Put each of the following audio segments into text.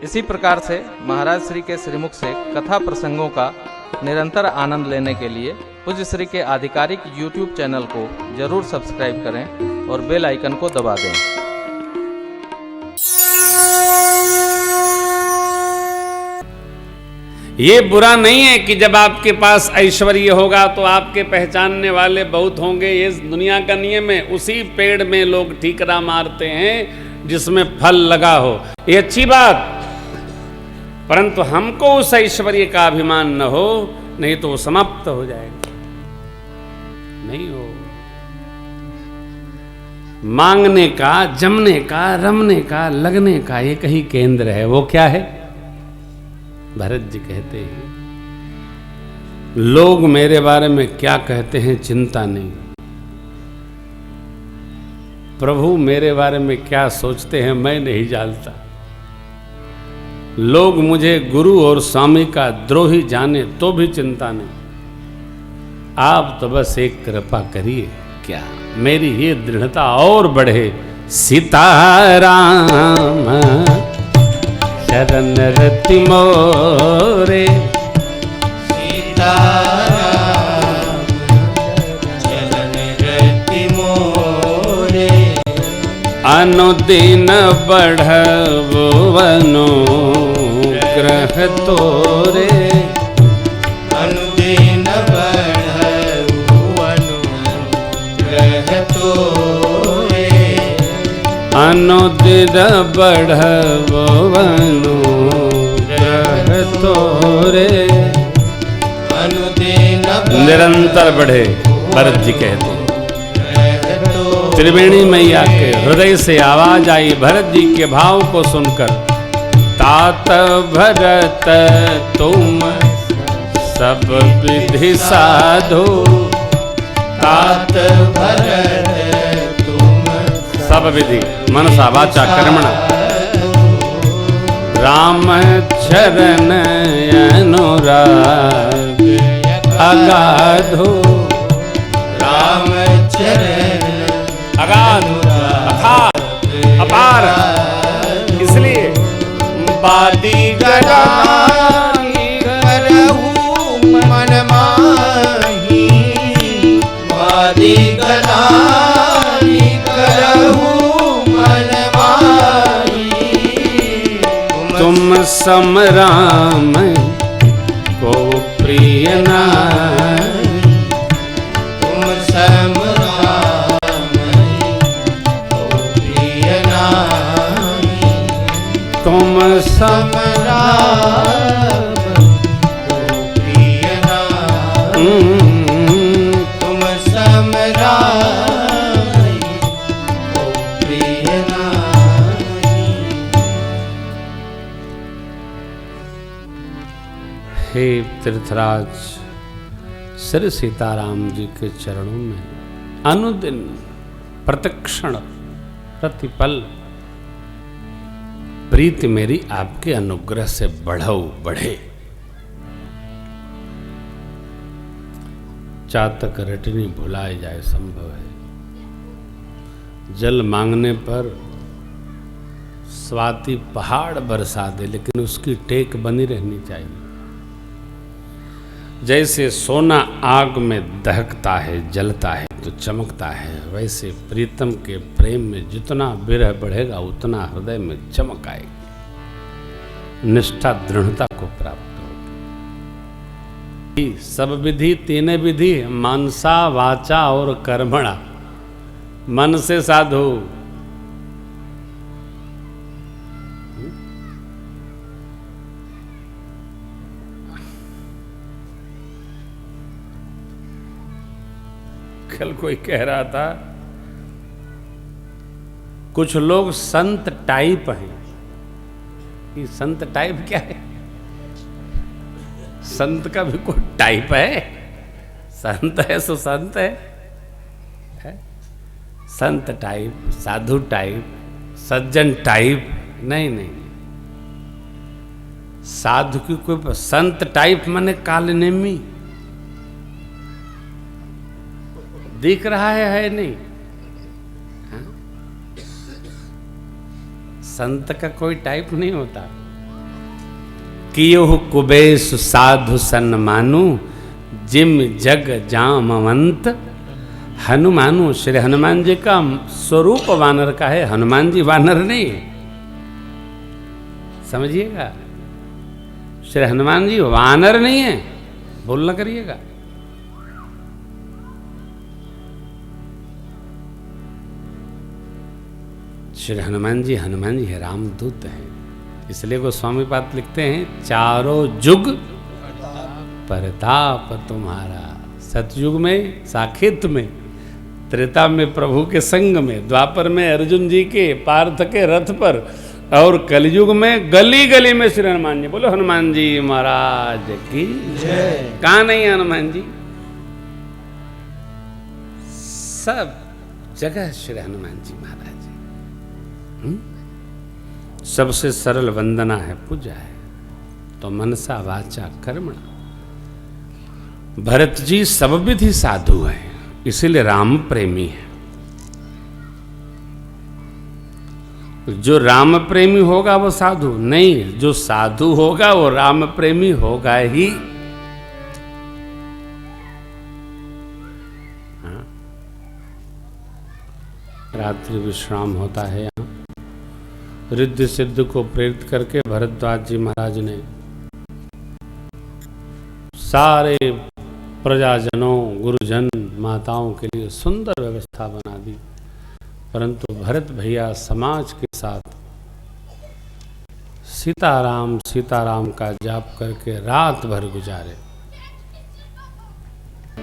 इसी प्रकार से महाराज श्री के श्रीमुख से कथा प्रसंगों का निरंतर आनंद लेने के लिए पूज्य श्री के आधिकारिक YouTube चैनल को जरूर सब्सक्राइब करें और बेल आइकन को दबा दें। ये बुरा नहीं है कि जब आपके पास ऐश्वर्य होगा तो आपके पहचानने वाले बहुत होंगे। ये दुनिया का नियम है। उसी पेड़ में लोग ठीकरा मारते हैं जिसमें फल लगा हो, ये अच्छी बात। परंतु हमको उस ऐश्वर्य का अभिमान न हो, नहीं तो वो समाप्त हो जाएगा। नहीं हो। मांगने का, जमने का, रमने का, लगने का एक ही केंद्र है। वो क्या है? भरत जी कहते हैं, लोग मेरे बारे में क्या कहते हैं चिंता नहीं, प्रभु मेरे बारे में क्या सोचते हैं मैं नहीं जानता। लोग मुझे गुरु और स्वामी का द्रोही जाने तो भी चिंता नहीं, आप तो बस एक कृपा करिए, क्या मेरी ये दृढ़ता और बढ़े। सीताराम शरण रति मोरे, सीताराम शरण रति मोरे, अनुदिन बढ़वो अनुग्रह तोरे, अनुदिन बढ़वो अनुग्रह तोरे, अनुदिन बढ़वो अनुग्रह तोरे, अनुदिन निरंतर बढ़े। भरत जी कहते हैं, त्रिवेणी मैया के हृदय से आवाज आई भरत जी के भाव को सुनकर। तात भरत तुम सब विधि साधो, तात भरत तुम सब विधि मनसा वाचा कर्मणा, राम चरण अनुराग अगाधो, राम चरण अगाध अथाह अपार। इसलिए बादी गरानी करहु मन माही, बादी गरानी करहु मन माही, तुम सम राम को प्रिय नारी, तुम सम राम को प्रिय नारी, तुम सम राम को प्रिय नारी, तुम सम राम को प्रिय नारी। हे तीर्थराज, श्री सीताराम जी के चरणों में अनुदिन प्रतिक्षण प्रतिपल प्रीति मेरी आपके अनुग्रह से बढ़े। चातक रटनी भुलाए जाए संभव है। जल मांगने पर स्वाति पहाड़ बरसा दे, लेकिन उसकी टेक बनी रहनी चाहिए। जैसे सोना आग में दहकता है, जलता है तो चमकता है, वैसे प्रीतम के प्रेम में जितना विरह बढ़ेगा उतना हृदय में चमक आएगी, निष्ठा दृढ़ता को प्राप्त होगी। सब विधि तीन विधि, मानसा वाचा और कर्मणा। मन से साधो, कल कोई कह रहा था कुछ लोग संत टाइप हैं। ये संत टाइप क्या है? संत का भी कोई टाइप है? संत है सो संत है? संत टाइप, साधु टाइप, सज्जन टाइप नहीं नहीं। साधु की कोई, संत टाइप माने कालनेमी दिख रहा है नहीं? हाँ? संत का कोई टाइप नहीं होता। कियो कुबेश साधु सन्मानु जिम जग जामवंत हनुमानु। श्री हनुमान जी का स्वरूप वानर का है, हनुमान जी वानर नहीं है, समझिएगा। श्री हनुमान जी वानर नहीं है, भूल न करिएगा। श्री हनुमान जी है, रामदूत है। इसलिए गोस्वामी पाद लिखते हैं, चारों जुग प्रताप तुम्हारा। सतयुग में साकेत में, त्रेता में प्रभु के संग में, द्वापर में अर्जुन जी के पार्थ के रथ पर, और कलयुग में गली गली में श्री हनुमान जी। बोलो हनुमान जी महाराज की जय। कहाँ नहीं है हनुमान जी? सब जगह श्री हनुमान जी महाराज। सबसे सरल वंदना है, पूजा है, तो मनसा वाचा कर्मणा। भरत जी सब विधि साधु है, इसीलिए राम प्रेमी है। जो राम प्रेमी होगा वो साधु नहीं, जो साधु होगा वो राम प्रेमी होगा ही। हाँ? रात्रि विश्राम होता है यहाँ। रिद्धि सिद्ध को प्रेरित करके भरद्वाज जी महाराज ने सारे प्रजाजनों, गुरुजन, माताओं के लिए सुंदर व्यवस्था बना दी, परंतु भरत भैया समाज के साथ सीताराम सीताराम का जाप करके रात भर गुजारे।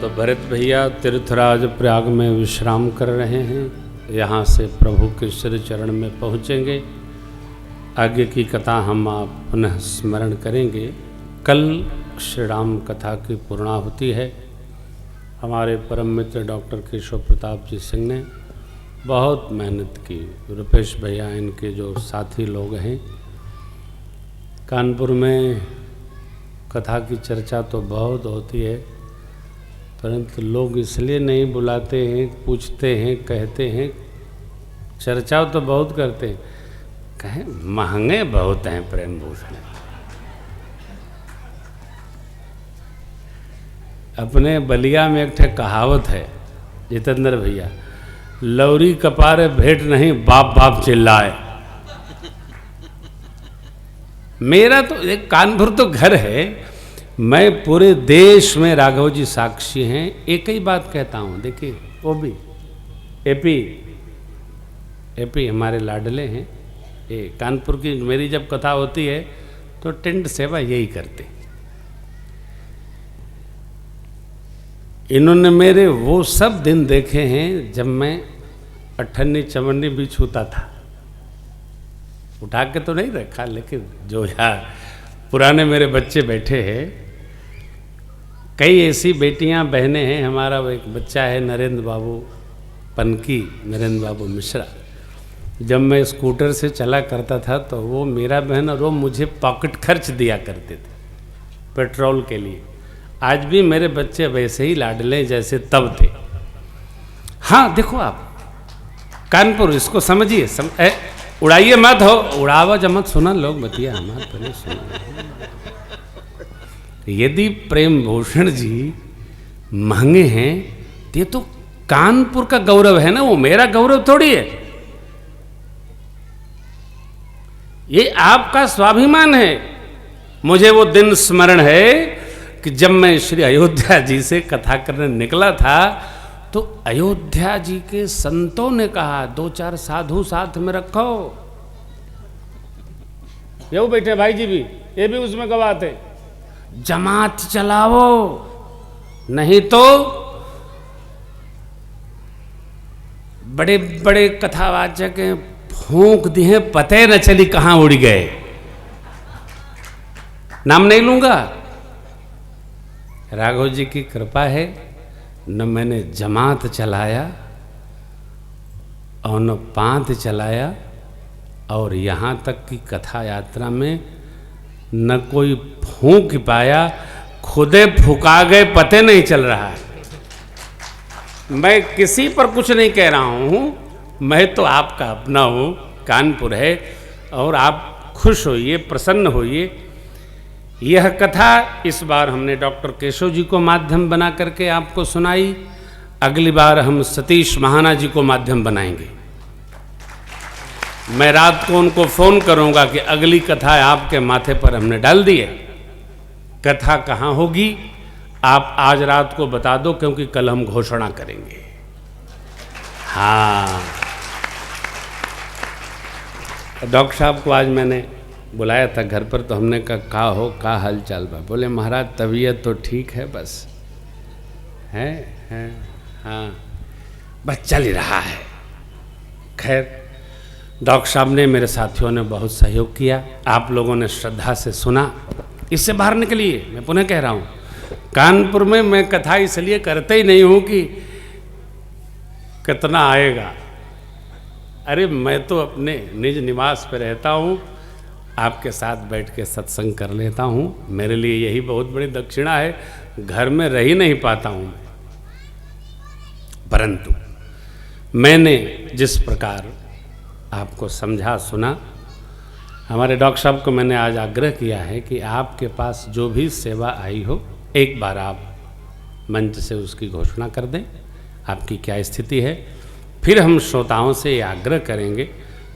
तो भरत भैया तीर्थराज प्रयाग में विश्राम कर रहे हैं। यहाँ से प्रभु के श्री चरण में पहुँचेंगे। आगे की कथा हम आप पुनः स्मरण करेंगे। कल श्री राम कथा की पूर्णाहुति है। हमारे परम मित्र डॉक्टर केशव प्रताप जी सिंह ने बहुत मेहनत की। रुपेश भैया इनके जो साथी लोग हैं, कानपुर में कथा की चर्चा तो बहुत होती है, परंतु लोग इसलिए नहीं बुलाते हैं, पूछते हैं, कहते हैं। चर्चा तो बहुत करते हैं, कहें महंगे बहुत हैं प्रेम भूषण। अपने बलिया में एक ठे कहावत है जितेंद्र भैया, लौरी कपारे भेंट नहीं बाप बाप चिल्लाए। मेरा तो एक कानपुर तो घर है, मैं पूरे देश में राघव जी साक्षी हैं। एक ही बात कहता हूँ, देखिए वो भी एपी हमारे लाडले हैं। ये कानपुर की मेरी जब कथा होती है तो टेंट सेवा यही करते। इन्होंने मेरे वो सब दिन देखे हैं जब मैं अठन्नी चवन्नी भी छूता था। उठा के तो नहीं रखा, लेकिन जो यार पुराने मेरे बच्चे बैठे हैं, कई ऐसी बेटियां बहनें हैं। हमारा वो एक बच्चा है नरेंद्र बाबू पनकी, नरेंद्र बाबू मिश्रा। जब मैं स्कूटर से चला करता था तो वो मेरा बहन और वो मुझे पॉकेट खर्च दिया करते थे पेट्रोल के लिए। आज भी मेरे बच्चे वैसे ही लाडले जैसे तब थे। हाँ देखो आप कानपुर, इसको समझिए, उड़ाइए मत हो, उड़ावा जमत सुना लोग बतिया हमारे पहले सुना। यदि प्रेम भूषण जी महंगे हैं तो ये तो कानपुर का गौरव है ना, वो मेरा गौरव थोड़ी है। ये आपका स्वाभिमान है। मुझे वो दिन स्मरण है कि जब मैं श्री अयोध्या जी से कथा करने निकला था तो अयोध्या जी के संतों ने कहा 2-4 साधु साथ में रखो। ये बैठे भाई जी भी, ये भी उसमें गवाह थे। जमात चलाओ, नहीं तो बड़े बड़े कथावाचक फूंक दिए, पते न चली कहां उड़ गए। नाम नहीं लूंगा। राघव जी की कृपा है, न मैंने जमात चलाया और न पांत चलाया, और यहाँ तक कि कथा यात्रा में न कोई फूंक पाया, खुदे फुका गए, पते नहीं चल रहा है। मैं किसी पर कुछ नहीं कह रहा हूँ, मैं तो आपका अपना हूँ, कानपुर है, और आप खुश होइए, प्रसन्न होइए। यह कथा इस बार हमने डॉक्टर केशव जी को माध्यम बना करके आपको सुनाई। अगली बार हम सतीश महाना जी को माध्यम बनाएंगे। मैं रात को उनको फोन करूंगा कि अगली कथा आपके माथे पर हमने डाल दी है, कथा कहाँ होगी आप आज रात को बता दो, क्योंकि कल हम घोषणा करेंगे। हाँ, डॉक्टर साहब को आज मैंने बुलाया था घर पर, तो हमने कहा हो का हाल चाल बा। बोले महाराज तबीयत तो ठीक है, बस है हाँ बस चल ही रहा है। खैर डॉक्टर साहब ने, मेरे साथियों ने बहुत सहयोग किया, आप लोगों ने श्रद्धा से सुना, इससे बाहर निकलिए। मैं पुनः कह रहा हूँ, कानपुर में मैं कथा इसलिए करते ही नहीं हूँ कि कितना आएगा। अरे मैं तो अपने निज निवास पे रहता हूँ, आपके साथ बैठ के सत्संग कर लेता हूँ। मेरे लिए यही बहुत बड़ी दक्षिणा है। घर में रह ही नहीं पाता हूँ मैं। परंतु मैंने जिस प्रकार आपको समझा सुना, हमारे डॉक्टर साहब को मैंने आज आग्रह किया है कि आपके पास जो भी सेवा आई हो, एक बार आप मंच से उसकी घोषणा कर दें, आपकी क्या स्थिति है। फिर हम श्रोताओं से ये आग्रह करेंगे।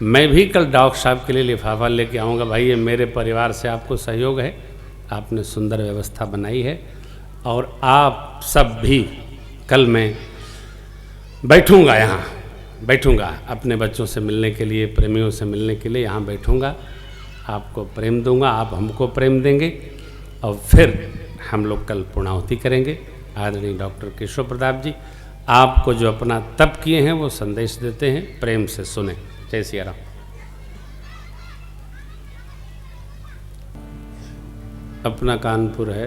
मैं भी कल डॉक्टर साहब के लिए लिफाफा लेके आऊँगा। भाई ये मेरे परिवार से आपको सहयोग है, आपने सुंदर व्यवस्था बनाई है, और आप सब भी कल मैं बैठूँगा, यहाँ बैठूँगा अपने बच्चों से मिलने के लिए, प्रेमियों से मिलने के लिए यहाँ बैठूँगा, आपको प्रेम दूंगा, आप हमको प्रेम देंगे, और फिर हम लोग कल पूर्णाहुति करेंगे। आदरणीय डॉक्टर केशव प्रताप जी आपको जो अपना तप किए हैं वो संदेश देते हैं, प्रेम से सुने। जय सिया राम। अपना कानपुर है,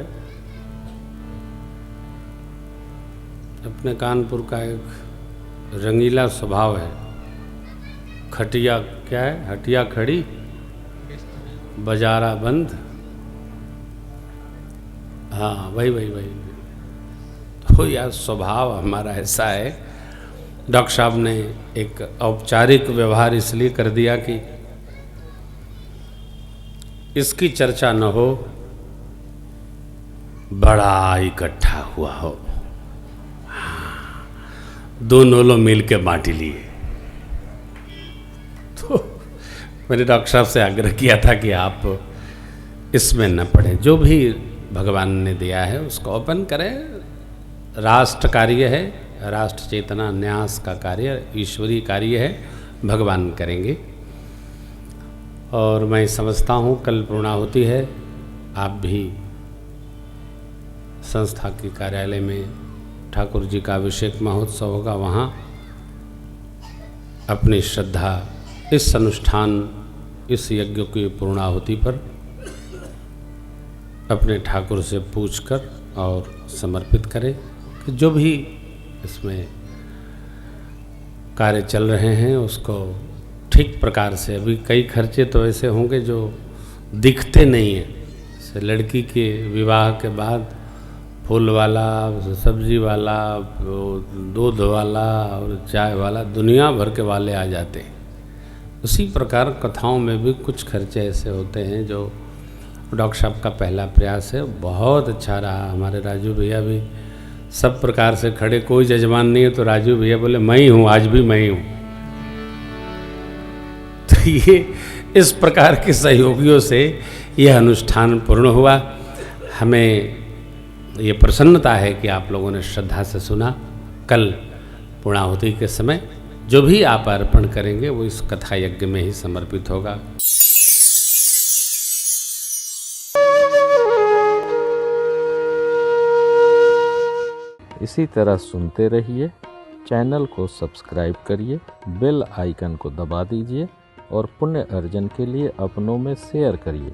अपने कानपुर का एक रंगीला स्वभाव है। खटिया क्या है, हटिया खड़ी बाजारा बंद। हाँ वही तो यार स्वभाव हमारा ऐसा है। डॉक्टर साहब ने एक औपचारिक व्यवहार इसलिए कर दिया कि इसकी चर्चा न हो, बड़ा इकट्ठा हुआ हो। दोनों लोग मिल के बांट लिए। तो मैंने डॉक्टर साहब से आग्रह किया था कि आप इसमें न पढ़ें, जो भी भगवान ने दिया है उसको ओपन करें। राष्ट्र कार्य है, राष्ट्र चेतना न्यास का कार्य ईश्वरीय कार्य है, भगवान करेंगे। और मैं समझता हूँ कल पूर्णाहुति है, आप भी संस्था के कार्यालय में ठाकुर जी का अभिषेक महोत्सव होगा, वहाँ अपनी श्रद्धा इस अनुष्ठान, इस यज्ञ की पूर्णाहुति पर अपने ठाकुर से पूछकर और समर्पित करें कि जो भी इसमें कार्य चल रहे हैं उसको ठीक प्रकार से। अभी कई खर्चे तो ऐसे होंगे जो दिखते नहीं हैं, जैसे लड़की के विवाह के बाद फूल वाला, सब्जी वाला, दूध वाला और चाय वाला, दुनिया भर के वाले आ जाते हैं। उसी प्रकार कथाओं में भी कुछ खर्चे ऐसे होते हैं जो डॉक्टर साहब का पहला प्रयास है, बहुत अच्छा रहा। हमारे राजू भैया भी सब प्रकार से खड़े, कोई जजमान नहीं है तो राजू भैया बोले मैं ही हूँ, आज भी मैं ही हूँ। तो ये इस प्रकार के सहयोगियों से यह अनुष्ठान पूर्ण हुआ। हमें ये प्रसन्नता है कि आप लोगों ने श्रद्धा से सुना। कल पूर्णाहुति के समय जो भी आप अर्पण करेंगे वो इस कथा यज्ञ में ही समर्पित होगा। इसी तरह सुनते रहिए, चैनल को सब्सक्राइब करिए, बेल आइकन को दबा दीजिए और पुण्य अर्जन के लिए अपनों में शेयर करिए।